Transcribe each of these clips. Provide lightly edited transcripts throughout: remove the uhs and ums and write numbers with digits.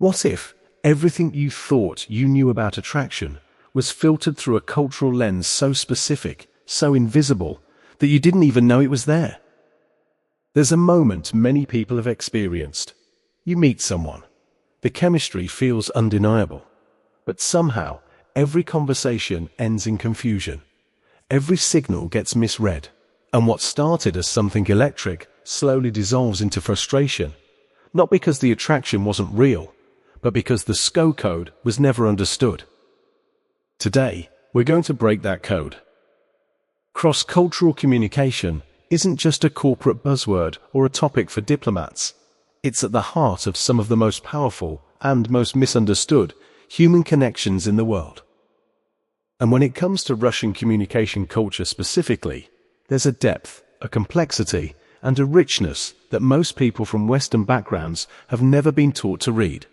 What if everything you thought you knew about attraction was filtered through a cultural lens so specific, so invisible, that you didn't even know it was there? There's a moment many people have experienced. You meet someone. The chemistry feels undeniable. But somehow, every conversation ends in confusion. Every signal gets misread. And what started as something electric slowly dissolves into frustration. Not because the attraction wasn't real, but because the SCO code was never understood. Today, we're going to break that code. Cross-cultural communication isn't just a corporate buzzword or a topic for diplomats. It's at the heart of some of the most powerful and most misunderstood human connections in the world. And when it comes to Russian communication culture specifically, there's a depth, a complexity, and a richness that most people from Western backgrounds have never been taught to read.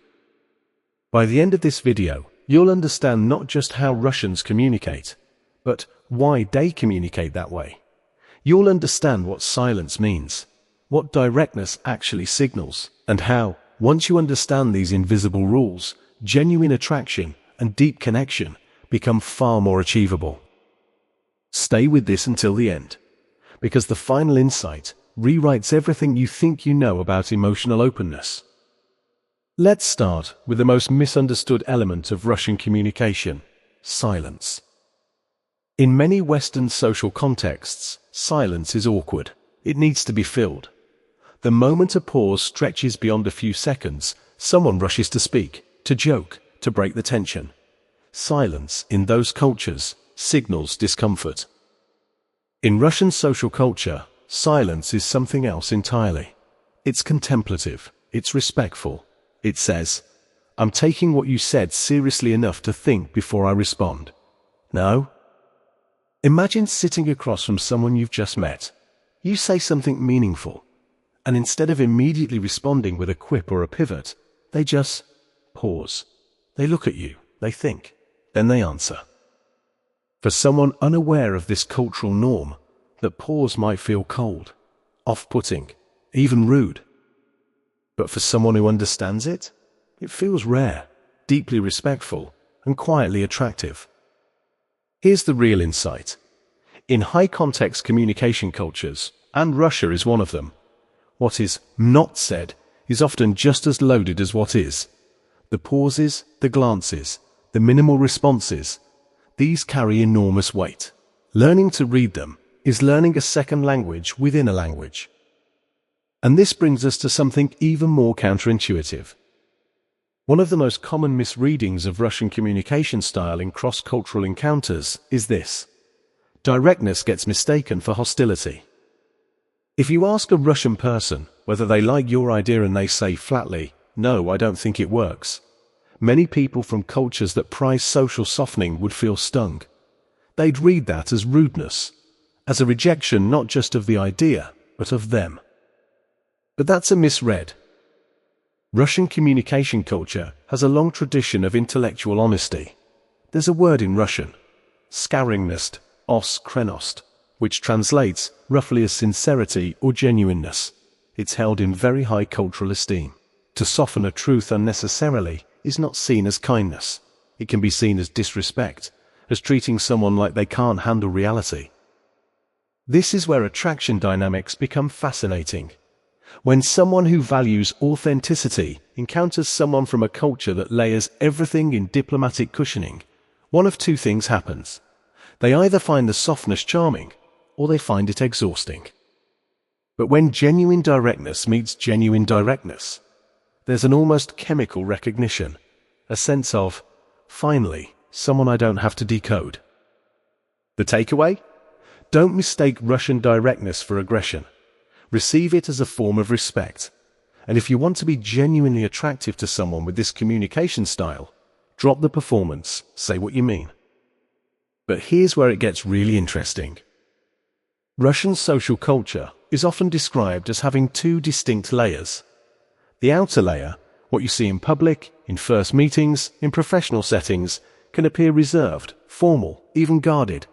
By the end of this video, you'll understand not just how Russians communicate, but why they communicate that way. You'll understand what silence means, what directness actually signals, and how, once you understand these invisible rules, genuine attraction and deep connection become far more achievable. Stay with this until the end, because the final insight rewrites everything you think you know about emotional openness. Let's start with the most misunderstood element of Russian communication: silence. In many Western social contexts, silence is awkward. It needs to be filled. The moment a pause stretches beyond a few seconds, someone rushes to speak, to joke, to break the tension. Silence, in those cultures, signals discomfort. In Russian social culture, silence is something else entirely. It's contemplative. It's respectful. It says, "I'm taking what you said seriously enough to think before I respond." No? Imagine sitting across from someone you've just met. You say something meaningful, and instead of immediately responding with a quip or a pivot, they just pause. They look at you, they think, then they answer. For someone unaware of this cultural norm, that pause might feel cold, off-putting, even rude. But for someone who understands it, it feels rare, deeply respectful, and quietly attractive. Here's the real insight. In high-context communication cultures, and Russia is one of them, what is not said is often just as loaded as what is. The pauses, the glances, the minimal responses, these carry enormous weight. Learning to read them is learning a second language within a language. And this brings us to something even more counterintuitive. One of the most common misreadings of Russian communication style in cross-cultural encounters is this: directness gets mistaken for hostility. If you ask a Russian person whether they like your idea and they say flatly, "No, I don't think it works," many people from cultures that prize social softening would feel stung. They'd read that as rudeness, as a rejection not just of the idea, but of them. But that's a misread. Russian communication culture has a long tradition of intellectual honesty. There's a word in Russian, skaringnost, krenost, which translates roughly as sincerity or genuineness. It's held in very high cultural esteem. To soften a truth unnecessarily is not seen as kindness. It can be seen as disrespect, as treating someone like they can't handle reality. This is where attraction dynamics become fascinating. When someone who values authenticity encounters someone from a culture that layers everything in diplomatic cushioning, one of two things happens. They either find the softness charming, or they find it exhausting. But when genuine directness meets genuine directness, there's an almost chemical recognition, a sense of, finally, someone I don't have to decode. The takeaway? Don't mistake Russian directness for aggression. Receive it as a form of respect. And if you want to be genuinely attractive to someone with this communication style, drop the performance, say what you mean. But here's where it gets really interesting. Russian social culture is often described as having two distinct layers. The outer layer, what you see in public, in first meetings, in professional settings, can appear reserved, formal, even guarded.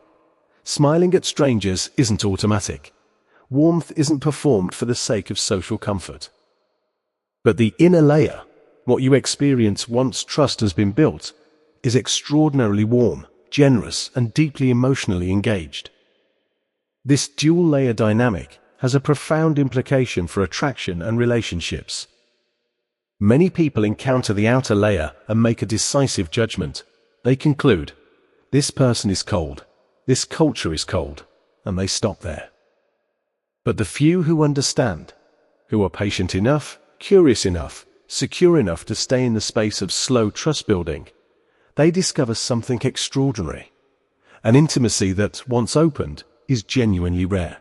Smiling at strangers isn't automatic. Warmth isn't performed for the sake of social comfort. But the inner layer, What you experience once trust has been built is extraordinarily warm, generous, and deeply emotionally engaged. This dual-layer dynamic has a profound implication for attraction and relationships. Many people encounter the outer layer and make a decisive judgment. They conclude, this person is cold, this culture is cold, and they stop there. But the few who understand, who are patient enough, curious enough, secure enough to stay in the space of slow trust building, they discover something extraordinary. An intimacy that, once opened, is genuinely rare.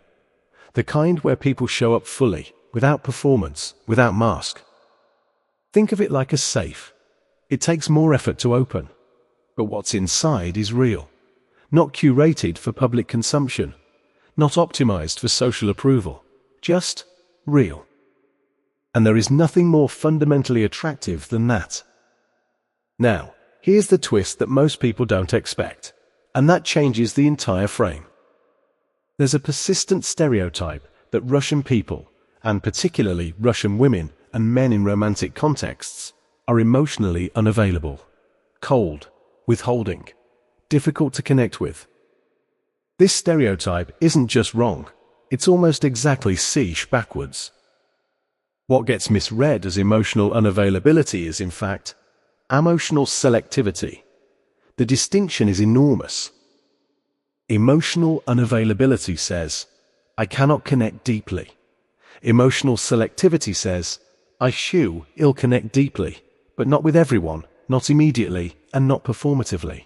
The kind where people show up fully, without performance, without mask. Think of it like a safe. It takes more effort to open, but what's inside is real. Not curated for public consumption, not optimized for social approval, just real. And there is nothing more fundamentally attractive than that. Now, here's the twist that most people don't expect, and that changes the entire frame. There's a persistent stereotype that Russian people, and particularly Russian women and men in romantic contexts, are emotionally unavailable, cold, withholding, difficult to connect with. This stereotype isn't just wrong, it's almost exactly backwards. What gets misread as emotional unavailability is, in fact, emotional selectivity. The distinction is enormous. Emotional unavailability says, I cannot connect deeply. Emotional selectivity says, I'll connect deeply, but not with everyone, not immediately, and not performatively.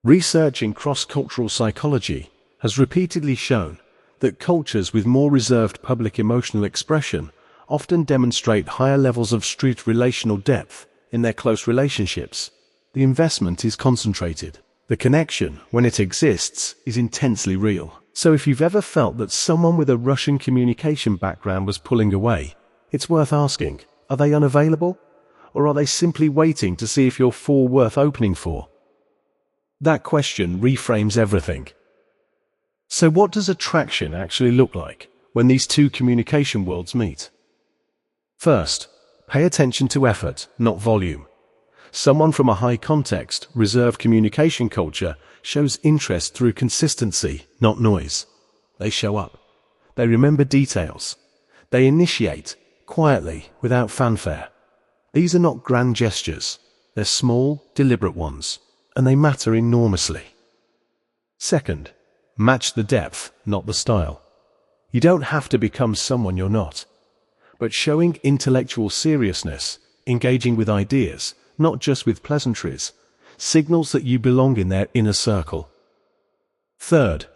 Research in cross-cultural psychology has repeatedly shown that cultures with more reserved public emotional expression often demonstrate higher levels of street relational depth in their close relationships. The investment is concentrated. The connection, when it exists, is intensely real. So if you've ever felt that someone with a Russian communication background was pulling away, it's worth asking, are they unavailable? Or are they simply waiting to see if you're worth opening for? That question reframes everything. So what does attraction actually look like when these two communication worlds meet? First, pay attention to effort, not volume. Someone from a high-context, reserved communication culture shows interest through consistency, not noise. They show up. They remember details. They initiate, quietly, without fanfare. These are not grand gestures. They're small, deliberate ones, and they matter enormously. Second, match the depth, not the style. You don't have to become someone you're not. But showing intellectual seriousness, engaging with ideas, not just with pleasantries, signals that you belong in their inner circle. Third,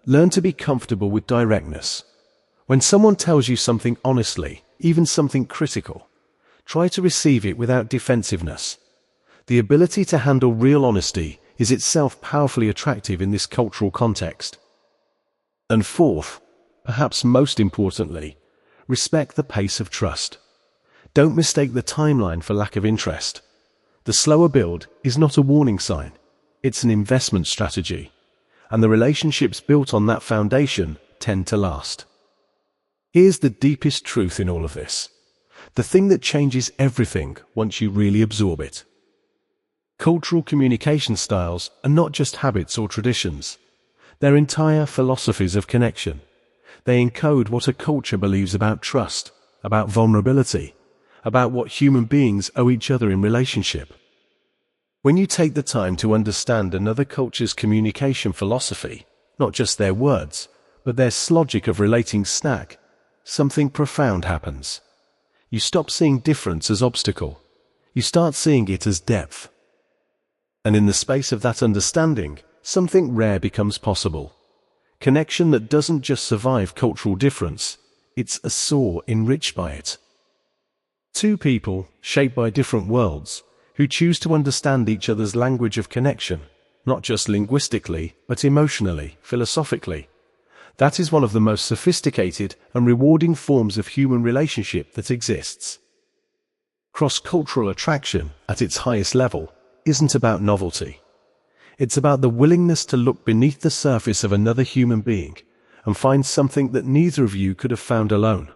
learn to be comfortable with directness. When someone tells you something honestly, even something critical, try to receive it without defensiveness. The ability to handle real honesty is itself powerfully attractive in this cultural context. And fourth, perhaps most importantly, respect the pace of trust. Don't mistake the timeline for lack of interest. The slower build is not a warning sign, it's an investment strategy, and the relationships built on that foundation tend to last. Here's the deepest truth in all of this, the thing that changes everything once you really absorb it. Cultural communication styles are not just habits or traditions, they're entire philosophies of connection. They encode what a culture believes about trust, about vulnerability, about what human beings owe each other in relationship. When you take the time to understand another culture's communication philosophy, not just their words, but their logic of relating snack, something profound happens. You stop seeing difference as obstacle. You start seeing it as depth. And in the space of that understanding, something rare becomes possible. Connection that doesn't just survive cultural difference, it's a soar enriched by it. Two people, shaped by different worlds, who choose to understand each other's language of connection, not just linguistically, but emotionally, philosophically. That is one of the most sophisticated and rewarding forms of human relationship that exists. Cross-cultural attraction, at its highest level, isn't about novelty. It's about the willingness to look beneath the surface of another human being and find something that neither of you could have found alone.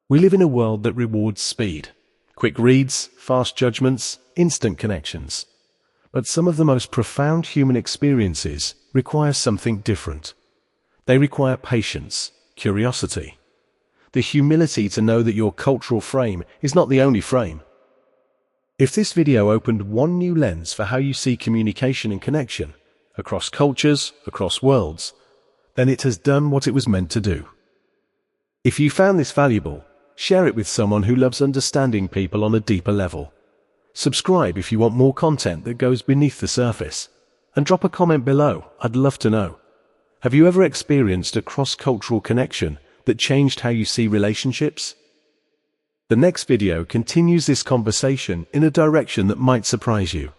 We live in a world that rewards speed. Quick reads, fast judgments, instant connections. But some of the most profound human experiences require something different. They require patience, curiosity, the humility to know that your cultural frame is not the only frame. If this video opened one new lens for how you see communication and connection, across cultures, across worlds, then it has done what it was meant to do. If you found this valuable, share it with someone who loves understanding people on a deeper level. Subscribe if you want more content that goes beneath the surface. And drop a comment below, I'd love to know. Have you ever experienced a cross-cultural connection that changed how you see relationships? The next video continues this conversation in a direction that might surprise you.